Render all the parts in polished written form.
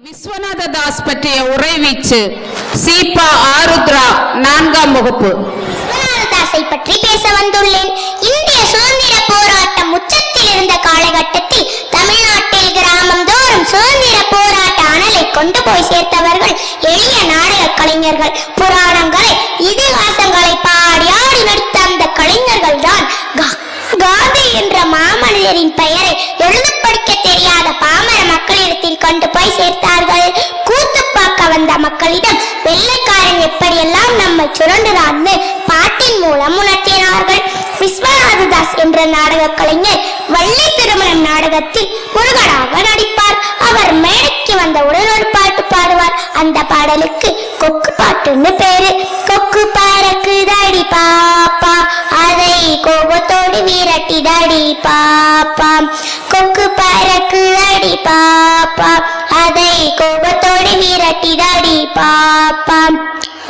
விஸ்வநாத தாஸ் பற்றிய உரைவீச்சு சீபா ஆருத்ரா 4ஆம் வகுப்பு. விஸ்வநாத தாஸை பற்றி பேச வந்துள்ளேன். இந்திய சுதந்திர போராட்டம் உச்சத்தில் இருந்த காலகட்டத்தில் தமிழ்நாட்டில் கிராமம் தோறும் சுதந்திர போராட்ட அனலை கொண்டு போய் சேர்த்தவர்கள் எளிய நாடக கலைஞர்கள். புராணங்களை இதிகாசங்களை பாடி ஆடி நடித்த அந்த கலைஞர்கள் தான் காந்தி என்ற மாமனிதரின் பெயரை எழுத படிக்க தெரியாத பாமர மக்களிடத்தில் கொண்டு போய் சேர்த்தார்கள். கூத்து பார்க்க வந்த மக்களிடம் வெள்ளைக்காரன் எப்படியெல்லாம் நம்மை சுரண்டுறான்னு பாட்டின் மூலம் உணர்த்தினார்கள். விஸ்வநாத தாஸ் என்ற நாடக கலைஞர் வள்ளி திருமணம் நாடகத்தில் முருகனாக நடிப்பார். அவர் மேடைக்கு வந்தவுடன் ஒரு பாட்டு பாடுவார். அந்த பாடலுக்கு கொக்கு பாட்டுன்னு பேரு. கொக்கு பறக்குதடி பாப்பா, அதை கோபத்தோடு விரட்டிடடி பாப்பா. கொக்கு பறக்குதடி பாப்பா, அதை கோபத்தோடு விரட்டிடடி பாப்பா.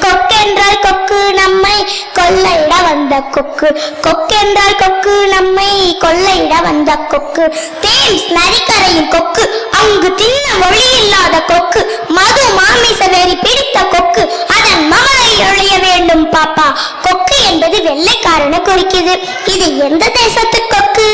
கொக்கென்றால் கொக்கு நம்மை கொள்ளையிட வந்த கொக்கு, கொக்கென்றால் கொக்கு நம்மை கொள்ளையிட வந்த கொக்கு. தேம்ஸ் நதிக்கரையின் கொக்கு, அங்கு தின்ன மொழி இல்லாத கொக்கு. மது மாமிச வெறி பிடித்த கொக்கு, அதன் மகளை ஒழிய வேண்டும் பாப்பா. கொக்கு என்பது வெள்ளைக்காரனை குறிக்குது. இது எந்த தேசத்து கொக்கு?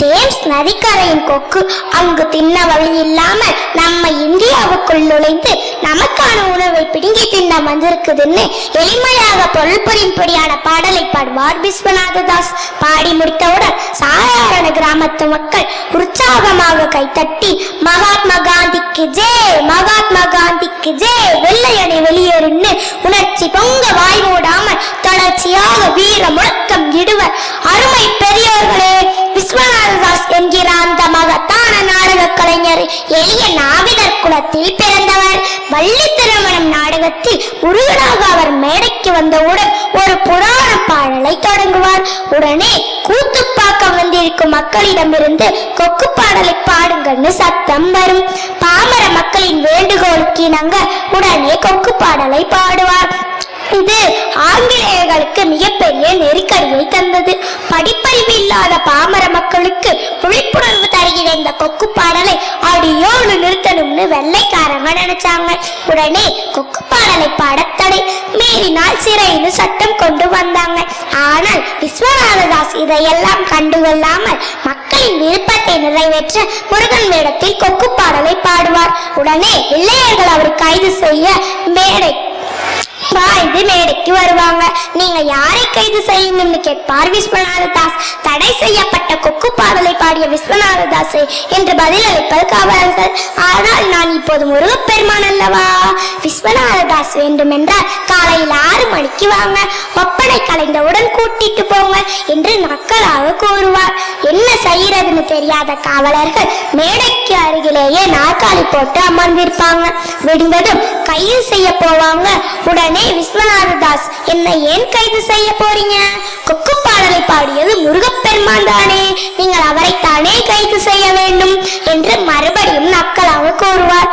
தேம்ஸ் நதிக்கரையின் கொக்கு. அங்கு தின்ன வழி இல்லாம நம்ம இந்தியாவுக்குள் நுழைந்து நமக்கான உணவை பிடுங்கி தின்ன வந்திருக்குதுன்னு எளிமையாக பொருள் புரியும்படியான பாடலை பாடுவார் விஸ்வநாத தாஸ். பாடி முடித்தவுடன் சாதாரண கிராமத்து மக்கள் உற்சாகமாக கைத்தட்டி மகாத்மா காந்திக்கு ஜெய், மகாத்மா காந்திக்கு ஜெய், வெள்ளையனை வெளியேறுன்னு உணர்ச்சி பொங்க வாய் மூடாமல் தொடர்ச்சியாக வீர முழக்கம் இடுவர். அருமை பெரியோர்களே, விஸ்வநாத தாஸ் என்கிற அந்த மகத்தான நாடக கலைஞர் எளிய நாவிதர் குலத்தில் பிறந்தவர். வள்ளி திருமணம் நாடகத்தில் முருகனாக அவர் மேடைக்கு வந்தவுடன் ஒரு புராண பாடலை தொடங்குவார். உடனே கூத்து பார்க்க வந்திருக்கும் மக்களிடமிருந்து கொக்கு பாடலை பாடுங்கன்னு சத்தம் வரும். பாமர மக்களின் வேண்டுகோளுக்கு இணங்க உடனே கொக்கு பாடலை பாடுவார். இது ஆங்கிலேயர்களுக்கு மிகப்பெரிய நெருக்கடியை தந்தது. படிப்பறிவு இல்லாத பாமர மக்களுக்கு விழிப்புணர்வு தருகிற இந்த கொக்கு பாடலை அடியோடு நிறுத்தணும்னு வெள்ளைக்காரங்க நினைச்சாங்க. உடனே கொக்கு பாடலை பாடத்தடை, மீறினால் சிறைன்னு சட்டம் கொண்டு வந்தாங்க. ஆனால் விஸ்வநாத தாஸ் இதையெல்லாம் கண்டுகொள்ளாமல் மக்களின் விருப்பத்தை நிறைவேற்ற முருகன் வேடத்தில் கொக்கு பாடலை பாடுவார். உடனே வெள்ளையர்கள் அவரை கைது செய்ய மேடைக்கு வருவாங்க. நீங்க யாரை கைது செய்யணும்னு கேட்பார் விஸ்வநாத தாஸ். தடை செய்யப்பட்ட கொக்கு பாடலை பாடிய விஸ்வநாத தாஸ் என்று பதில் அளிப்பது காவலர்கள். ஆனால் நான் இப்போது முருகப்பெருமான் அல்லவா? விஸ்வநாத தாஸ் வேண்டும் என்றால் காலையில் 6 மணிக்கு வாங்க, ஒப்பனை கலைந்தவுடன் கூட்டிட்டு போங்க என்று நக்கலாக கூறுவார். என்ன செய்யறதுன்னு தெரியாத காவலர்கள் மேடைக்கு அருகிலேயே நாற்காலி போட்டு அமர்ந்திருப்பாங்க. விடுந்ததும் கைது செய்ய போவாங்க. உடனே விஸ்வநாத தாஸ், என்ன ஏன் கைது செய்ய போறீங்க? கொக்கு பாடலை பாடியது முருகப்பெருமான் தானே, நீங்கள் அவரைத்தானே கைது செய்ய வேண்டும் என்று மறுபடியும் நக்கலாக கூறுவார்.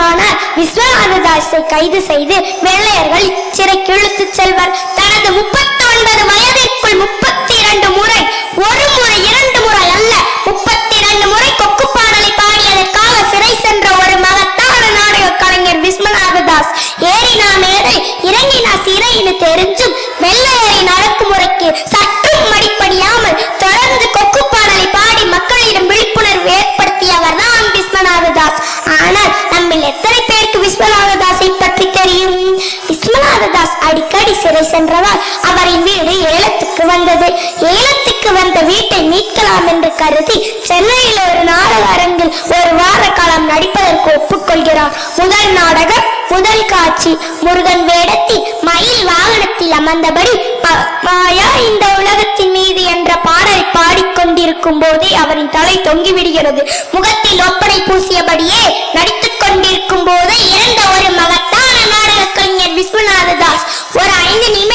ஆனால் விஸ்வநாத தாஸை கைது செய்து வெள்ளையர்கள் சிறைக்கு இழுத்து செல்வர். தனது 39 வயதிற்குள் 32 முறை, ஒரு முறை 2 முறை அல்ல 32 முறை கொக்கு பாடலை பாடியதற்காக சிறை சென்ற ஒரு மகத்தான நாடக கலைஞர் விஸ்வநாத தாஸ். ஏறினா மேடை, இறங்கினா சிறைன்னு தெரிஞ்சும் வெள்ளையரின் அடக்குமுறைக்கு சற்றும் மடிப்படியாமல் தொடர்ந்து கொக்கு பாடலை பாடி மக்களிடம் விழிப்புணர்வு ஏற்படுத்தியவர் தான் விஸ்வநாத தாஸ். ஆனால் நம்மில் எத்தனை பேருக்கு விஸ்வநாத தாஸை பற்றி தெரியும்? விஸ்வநாத தாஸ் அடிக்கடி சிறை சென்றதால் அவரின் வீடு ஏலத்துக்கு வந்தது. ஏலத்துக்கு வந்த வீட்டை மீட்கலாம் என்று கருதி சென்னையில் ஒரு நாடக அரங்கில் ஒரு வார காலம் நடிப்பதற்கு ஒப்புக்கொள்கிறார். முதல் நாடகம், முதல் காட்சி. முருகன் வேடத்தில் மயில் வாகனத்தில் அமர்ந்தபடி மாயா இந்த உலகத்தின் மீது என்ற பாடலை பாடிக்கொண்டிருக்கும் போதே அவரின் தலை தொங்கிவிடுகிறது. முகத்தில் ஒப்பனை பூசியபடியே நடித்துக் கொண்டிருக்கும் போது இறந்த ஒரு மகத்தான நாடக கலைஞர் விஸ்வநாத தாஸ். ஒரு 5 நிமிடம்